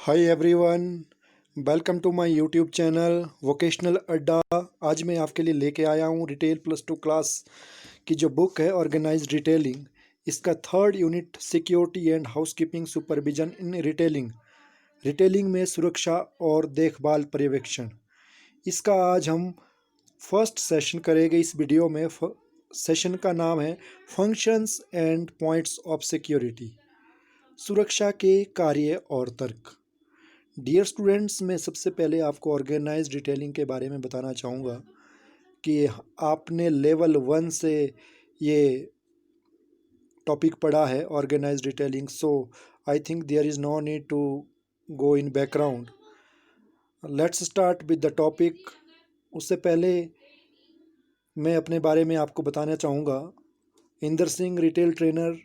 Hi everyone, welcome to my YouTube channel vocational Adda. आज मैं आपके लिए लेके आया हूँ रिटेल प्लस टू क्लास की जो बुक है ऑर्गेनाइज्ड रिटेलिंग। इसका third unit security and housekeeping supervision in retailing, retailing में सुरक्षा और देखभाल पर्यवेक्षण। इसका आज हम फर्स्ट सेशन करेंगे। इस वीडियो में सेशन का नाम है functions and points of security, सुरक्षा के कार्य और तर्क। डियर स्टूडेंट्स, मैं सबसे पहले आपको ऑर्गेनाइज्ड डिटेलिंग के बारे में बताना चाहूँगा कि आपने लेवल 1 से ये टॉपिक पढ़ा है organised detailing, so I think there is no need to go in background. Let's start with the topic. उससे पहले मैं अपने बारे में आपको बताना चाहूँगा। Inder Singh, retail trainer,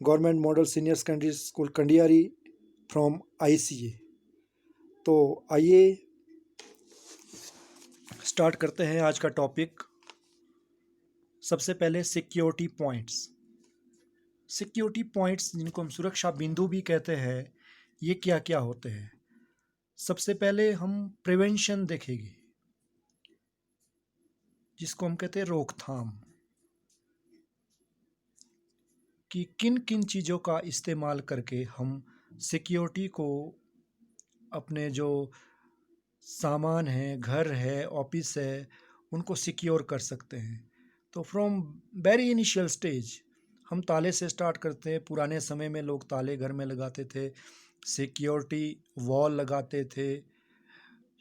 government model senior secondary school Kandiari from ICA। तो आइए स्टार्ट करते हैं आज का टॉपिक। सबसे पहले सिक्योरिटी पॉइंट्स। सिक्योरिटी पॉइंट्स जिनको हम सुरक्षा बिंदु भी कहते हैं, ये क्या क्या होते हैं। सबसे पहले हम प्रिवेंशन देखेंगे, जिसको हम कहते हैं रोकथाम, कि किन किन चीज़ों का इस्तेमाल करके हम सिक्योरिटी को, अपने जो सामान है, घर है, ऑफिस है, उनको सिक्योर कर सकते हैं। तो फ्रॉम वेरी इनिशियल स्टेज हम ताले से स्टार्ट करते हैं। पुराने समय में लोग ताले घर में लगाते थे, सिक्योरिटी वॉल लगाते थे,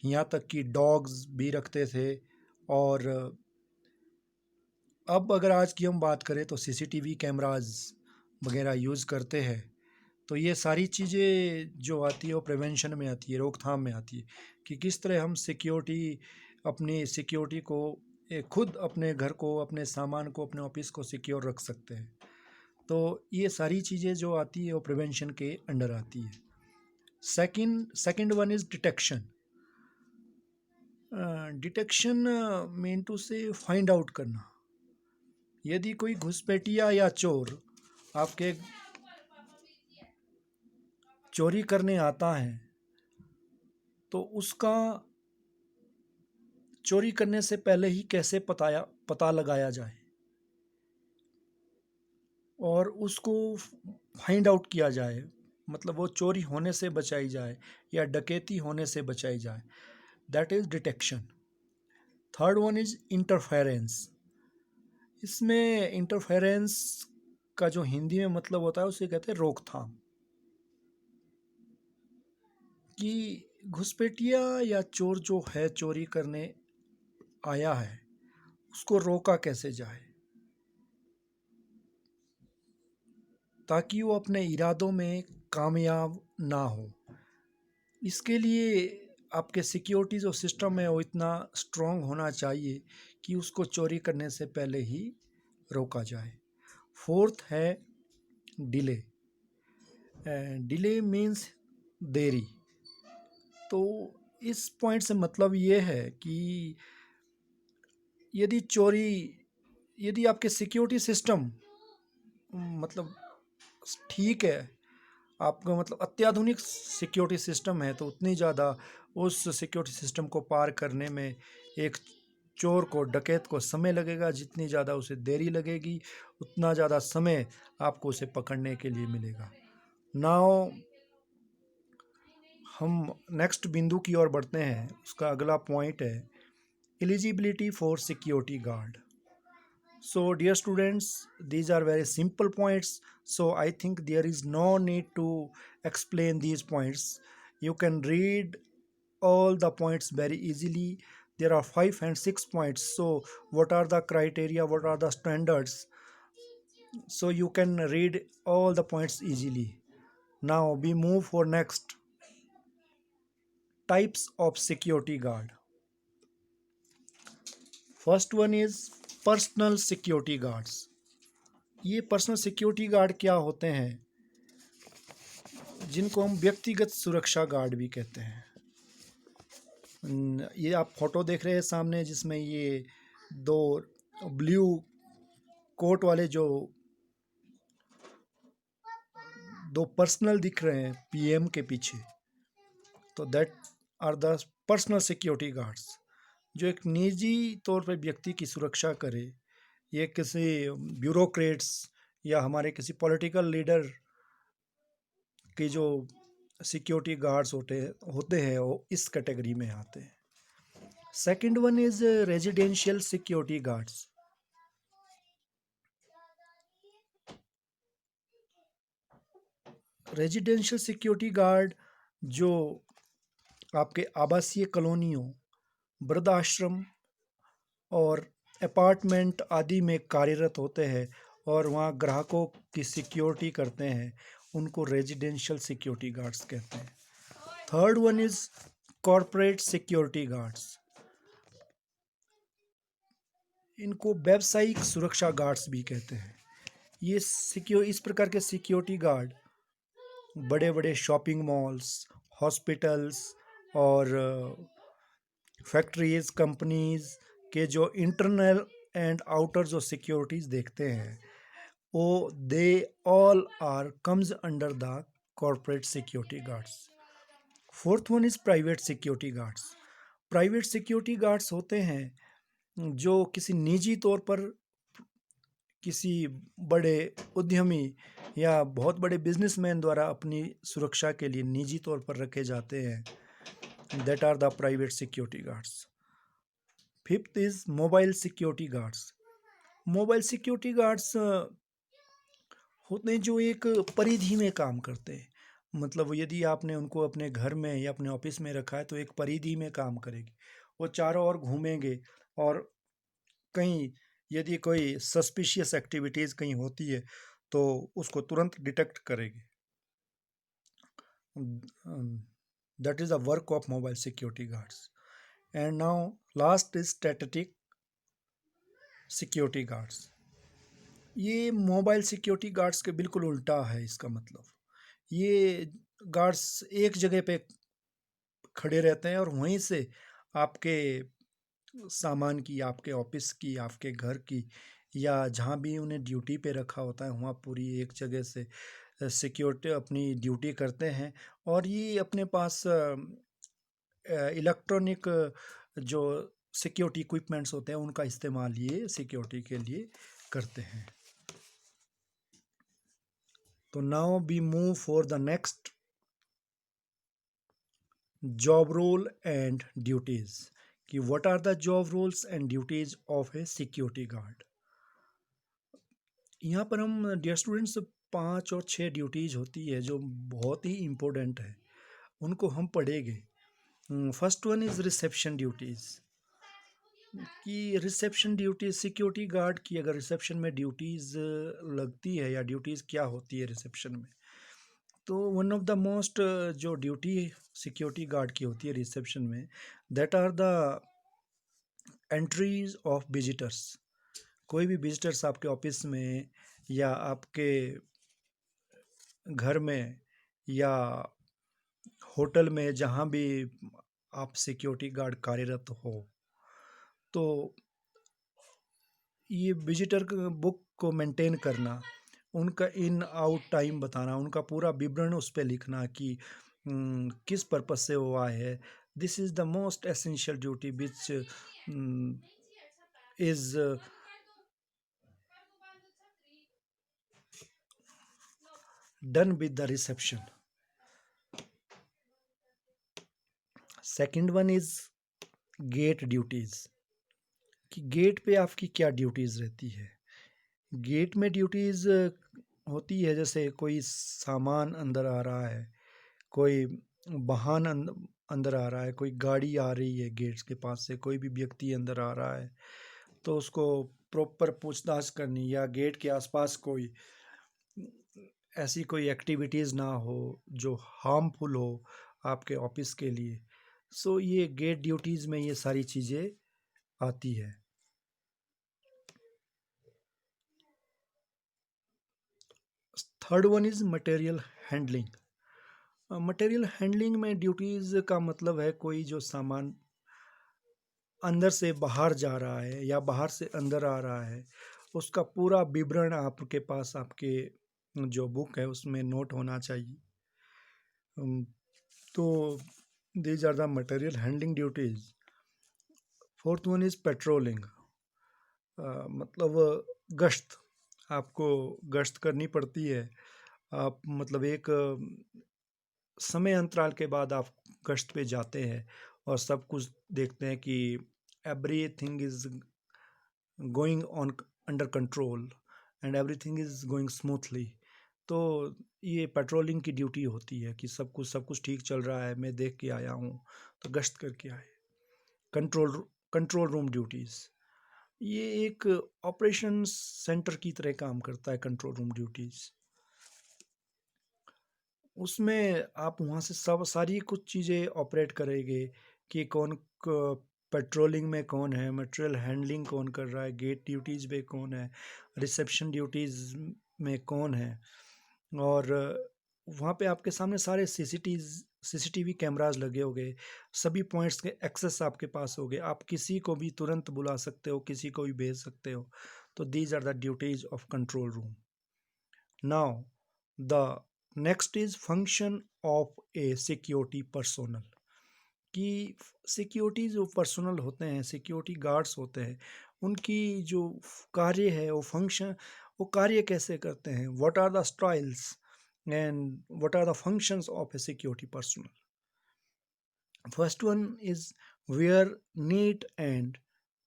यहाँ तक कि डॉग्स भी रखते थे। और अब अगर आज की हम बात करें तो CCTV कैमराज वगैरह यूज़ करते हैं। तो ये सारी चीज़ें जो आती है वो प्रिवेंशन में आती है, रोकथाम में आती है, कि किस तरह हम सिक्योरिटी, अपनी सिक्योरिटी को, खुद अपने घर को, अपने सामान को, अपने ऑफिस को सिक्योर रख सकते हैं। तो ये सारी चीज़ें जो आती है वो प्रिवेंशन के अंडर आती है। Second one is detection. Detection mean to say find out करना। यदि कोई घुसपैठिया या चोर आपके चोरी करने आता है, तो उसका चोरी करने से पहले ही कैसे पता लगाया जाए और उसको फाइंड आउट किया जाए, मतलब वो चोरी होने से बचाई जाए या डकैती होने से बचाई जाए, that is detection. Third one is interference. इसमें इंटरफेरेंस का जो हिंदी में मतलब होता है उसे कहते हैं रोकथाम, कि घुसपैठिया या चोर जो है चोरी करने आया है, उसको रोका कैसे जाए ताकि वो अपने इरादों में कामयाब ना हो। इसके लिए आपके सिक्योरिटी जो सिस्टम है वो इतना स्ट्रॉन्ग होना चाहिए कि उसको चोरी करने से पहले ही रोका जाए। फोर्थ है डिले। डिले मीन्स देरी। तो इस पॉइंट से मतलब ये है कि यदि आपके सिक्योरिटी सिस्टम मतलब ठीक है, आपका मतलब अत्याधुनिक सिक्योरिटी सिस्टम है, तो उतनी ज़्यादा उस सिक्योरिटी सिस्टम को पार करने में एक चोर को, डकैत को समय लगेगा। जितनी ज़्यादा उसे देरी लगेगी, उतना ज़्यादा समय आपको उसे पकड़ने के लिए मिलेगा। नाउ हम नेक्स्ट बिंदु की ओर बढ़ते हैं। उसका अगला पॉइंट है eligibility for security guard. So dear students, these are very simple points, so I think there is no need to explain these points. You can read all the points very easily. There are 5 and 6 points, so what are the criteria, what are the standards, so you can read all the points easily. Now we move for next types of security guard. First one is personal security guards. ये personal security guard क्या होते हैं, जिनको हम व्यक्तिगत सुरक्षा guard भी कहते हैं। ये आप फोटो देख रहे हैं सामने, जिसमें ये दो ब्लू कोट वाले जो दो पर्सनल दिख रहे हैं PM के पीछे, तो that are the personal security guards, जो एक निजी तौर पे व्यक्ति की सुरक्षा करे। ये किसी ब्यूरोक्रेट्स या हमारे किसी पॉलिटिकल लीडर की जो सिक्योरिटी गार्ड्स होते हैं वो इस कैटेगरी में आते हैं। Second one is residential security guards. Residential security guard जो आपके आवासीय कॉलोनियों, वृद्धाश्रम और अपार्टमेंट आदि में कार्यरत होते हैं और वहाँ ग्राहकों की सिक्योरिटी करते हैं, उनको रेजिडेंशियल सिक्योरिटी गार्ड्स कहते हैं। Third one is corporate security guards. इनको व्यावसायिक सुरक्षा गार्ड्स भी कहते हैं। ये इस प्रकार के सिक्योरिटी गार्ड बड़े बड़े शॉपिंग मॉल्स, हॉस्पिटल्स और फैक्ट्रीज, कंपनीज के जो इंटरनल एंड आउटर जो सिक्योरिटीज देखते हैं, वो they all are comes under the corporate security guards. Fourth one is private security guards. Private security guards होते हैं जो किसी निजी तौर पर किसी बड़े उद्यमी या बहुत बड़े बिजनेसमैन द्वारा अपनी सुरक्षा के लिए निजी तौर पर रखे जाते हैं। That are the private security guards. Fifth is mobile security guards. Mobile security guards होते हैं जो एक परिधि में काम करते हैं। मतलब यदि आपने उनको अपने घर में या अपने ऑफिस में रखा है तो एक परिधि में काम करेगी, वो चारों ओर घूमेंगे और कहीं यदि कोई सस्पिशियस एक्टिविटीज़ कहीं होती है तो उसको तुरंत डिटेक्ट करेगी। That is the work of mobile security guards. And now last is static security guards. ये मोबाइल सिक्योरिटी गार्ड्स के बिल्कुल उल्टा है। इसका मतलब ये गार्ड्स एक जगह पे खड़े रहते हैं और वहीं से आपके सामान की, आपके ऑफिस की, आपके घर की या जहाँ भी उन्हें ड्यूटी पे रखा होता है वहाँ पूरी एक जगह से सिक्योरिटी अपनी ड्यूटी करते हैं। और ये अपने पास इलेक्ट्रॉनिक जो सिक्योरिटी इक्विपमेंट्स होते हैं उनका इस्तेमाल ये सिक्योरिटी के लिए करते हैं। तो now we move for the next job role and duties कि what are the job roles and duties of a security guard. यहाँ पर हम डियर स्टूडेंट्स 5 और 6 ड्यूटीज होती है जो बहुत ही इम्पोर्टेंट है, उनको हम पढ़ेंगे। First one is reception duties कि रिसेप्शन ड्यूटी सिक्योरिटी गार्ड की अगर रिसेप्शन में ड्यूटीज लगती है या ड्यूटीज क्या होती है रिसेप्शन में, तो वन ऑफ द मोस्ट जो ड्यूटी सिक्योरिटी गार्ड की होती है रिसेप्शन में, that are the entries of visitors. कोई भी विजिटर्स आपके ऑफिस में या आपके घर में या होटल में जहाँ भी आप सिक्योरिटी गार्ड कार्यरत हो, तो ये विजिटर बुक को मेंटेन करना, उनका इन आउट टाइम बताना, उनका पूरा विवरण उस पर लिखना कि किस पर्पस से वो आए है। This is the most essential duty which is done with the reception. Second one is get duties कि गेट पे आपकी क्या ड्यूटीज रहती है। गेट में ड्यूटीज होती है जैसे कोई सामान अंदर आ रहा है, कोई वाहन अंदर आ रहा है, कोई गाड़ी आ रही है गेट्स के पास से, कोई भी व्यक्ति अंदर आ रहा है तो उसको प्रॉपर पूछताछ करनी, या गेट के आसपास कोई ऐसी कोई एक्टिविटीज़ ना हो जो हार्मफुल हो आपके ऑफिस के लिए। सो ये गेट ड्यूटीज़ में ये सारी चीज़ें आती है। Third one is material handling. Material handling में ड्यूटीज़ का मतलब है कोई जो सामान अंदर से बाहर जा रहा है या बाहर से अंदर आ रहा है, उसका पूरा विवरण आपके पास आपके जो बुक है उसमें नोट होना चाहिए। तो These are the material handling duties. Fourth one is patrolling. मतलब गश्त, आपको गश्त करनी पड़ती है। आप मतलब एक समय अंतराल के बाद आप गश्त पे जाते हैं और सब कुछ देखते हैं कि everything is going on under control and everything is going smoothly. तो ये पेट्रोलिंग की ड्यूटी होती है कि सब कुछ ठीक चल रहा है, मैं देख के आया हूँ, तो गश्त करके आए। कंट्रोल कंट्रोल रूम ड्यूटीज़, ये एक ऑपरेशन सेंटर की तरह काम करता है कंट्रोल रूम ड्यूटीज़। उसमें आप वहाँ से सब सारी कुछ चीज़ें ऑपरेट करेंगे कि कौन पेट्रोलिंग में कौन है, मटेरियल हैंडलिंग कौन कर रहा है, गेट ड्यूटीज़ पे कौन है, रिसेप्शन ड्यूटीज़ में कौन है। और वहाँ पे आपके सामने सारे सीसीटीवी कैमराज लगे होंगे, सभी पॉइंट्स के एक्सेस आपके पास होंगे, आप किसी को भी तुरंत बुला सकते हो, किसी को भी भेज सकते हो। तो these are the duties of control room. Now the next is function of a security personnel, कि सिक्योरिटी जो पर्सोनल होते हैं, सिक्योरिटी गार्ड्स होते हैं, उनकी जो कार्य है, वो फंक्शन, वो कार्य कैसे करते हैं, what are the styles and what are the functions of a security personnel. First one is wear neat and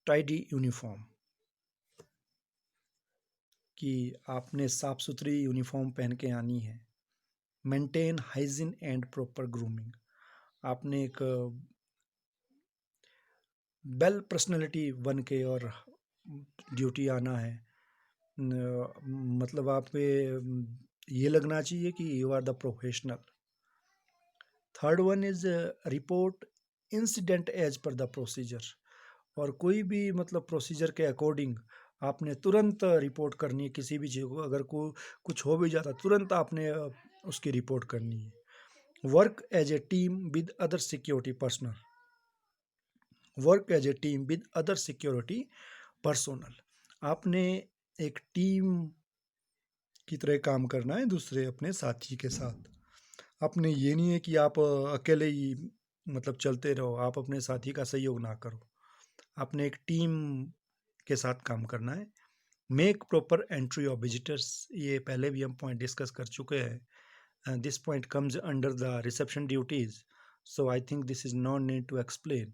tidy uniform, कि आपने साफ सुथरी यूनिफॉर्म पहन के आनी है। Maintain hygiene and proper grooming, आपने एक वेल पर्सनैलिटी बन के और ड्यूटी आना है। मतलब आप पे ये लगना चाहिए कि you are the professional. Third one is report incident as per the procedure, और कोई भी मतलब प्रोसीजर के अकॉर्डिंग आपने तुरंत रिपोर्ट करनी है। किसी भी चीज़ को अगर कुछ हो भी जाता, तुरंत आपने उसकी रिपोर्ट करनी है। Work as a team with other security personal, work as a team with other security personnel, आपने एक टीम की तरह काम करना है दूसरे अपने साथी के साथ। आपने ये नहीं है कि आप अकेले ही मतलब चलते रहो, आप अपने साथी का सहयोग ना करो, आपने एक टीम के साथ काम करना है। Make proper entry of visitors, ये पहले भी हम पॉइंट डिस्कस कर चुके हैं। This point comes under the reception duties, so I think this is not need to explain.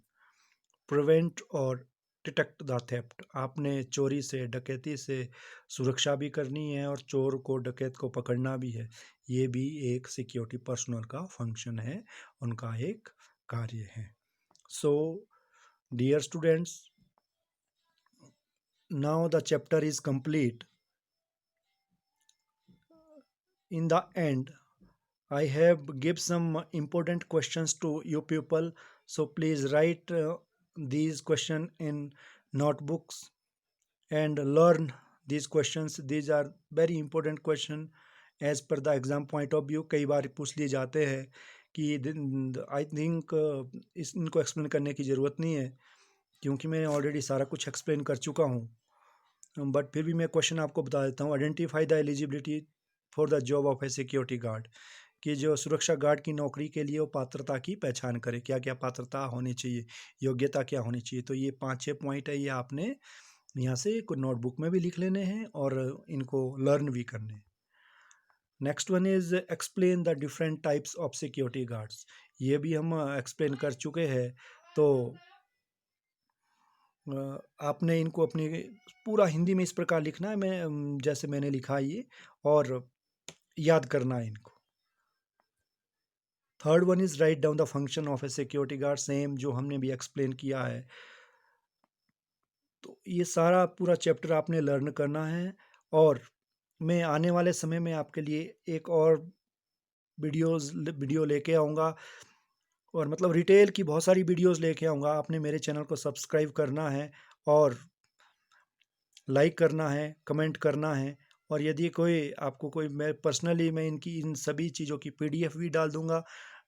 Prevent और डिटेक्ट द थेफ्ट, आपने चोरी से, डकैती से सुरक्षा भी करनी है और चोर को, डकैत को पकड़ना भी है। ये भी एक सिक्योरिटी पर्सनल का फंक्शन है, उनका एक कार्य है। So dear students, now the chapter is complete. In the end, I have give some important questions to you people, so please write these questions in notebooks and learn these questions. These are very important question as per the exam point of view. कई बार पूछ लिए जाते हैं कि I think इस इनको explain करने की ज़रूरत नहीं है, क्योंकि मैं ऑलरेडी सारा कुछ एक्सप्लेन कर चुका हूँ। बट फिर भी मैं क्वेश्चन आपको बता देता हूँ। Identify the eligibility for the job of a security guard, कि जो सुरक्षा गार्ड की नौकरी के लिए वो पात्रता की पहचान करे, क्या क्या पात्रता होनी चाहिए, योग्यता क्या होनी चाहिए। तो ये 5-6 पॉइंट है, ये आपने यहाँ से नोटबुक में भी लिख लेने हैं और इनको लर्न भी करने हैं। Next one is explain the different types of security guards, ये भी हम एक्सप्लेन कर चुके हैं। तो आपने इनको अपनी पूरा हिंदी में इस प्रकार लिखना है, मैं जैसे मैंने लिखा ये, और याद करना है इनको। Third one is write down the function of a security guard, same जो हमने भी एक्सप्लेन किया है। तो ये सारा पूरा चैप्टर आपने लर्न करना है, और मैं आने वाले समय में आपके लिए एक और वीडियो लेके आऊँगा, और मतलब रिटेल की बहुत सारी वीडियोस लेके आऊँगा। आपने मेरे चैनल को सब्सक्राइब करना है और लाइक करना है, कमेंट करना है। और यदि कोई आपको कोई, मैं पर्सनली मैं इनकी इन सभी चीज़ों की पीडीएफ भी डाल दूँगा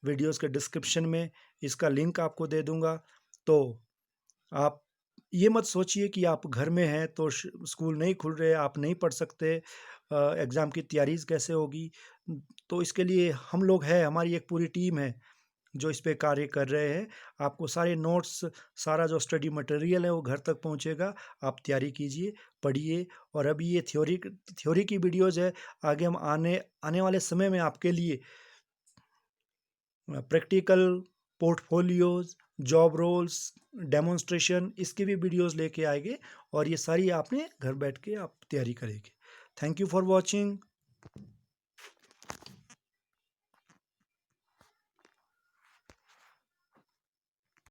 वीडियोस के डिस्क्रिप्शन में, इसका लिंक आपको दे दूँगा। तो आप ये मत सोचिए कि आप घर में हैं तो स्कूल नहीं खुल रहे, आप नहीं पढ़ सकते, एग्ज़ाम की तैयारी कैसे होगी। तो इसके लिए हम लोग हैं, हमारी एक पूरी टीम है, जो इस पे कार्य कर रहे हैं। आपको सारे नोट्स, सारा जो स्टडी मटेरियल है वो घर तक पहुंचेगा। आप तैयारी कीजिए, पढ़िए। और अभी ये थ्योरी की वीडियोज़ है। आगे हम आने आने वाले समय में आपके लिए practical, portfolios, job roles, demonstration, इसकी भी वीडियोस लेके आएंगे। और ये सारी आपने घर बैठ के आप तैयारी करेंगे। Thank you for watching.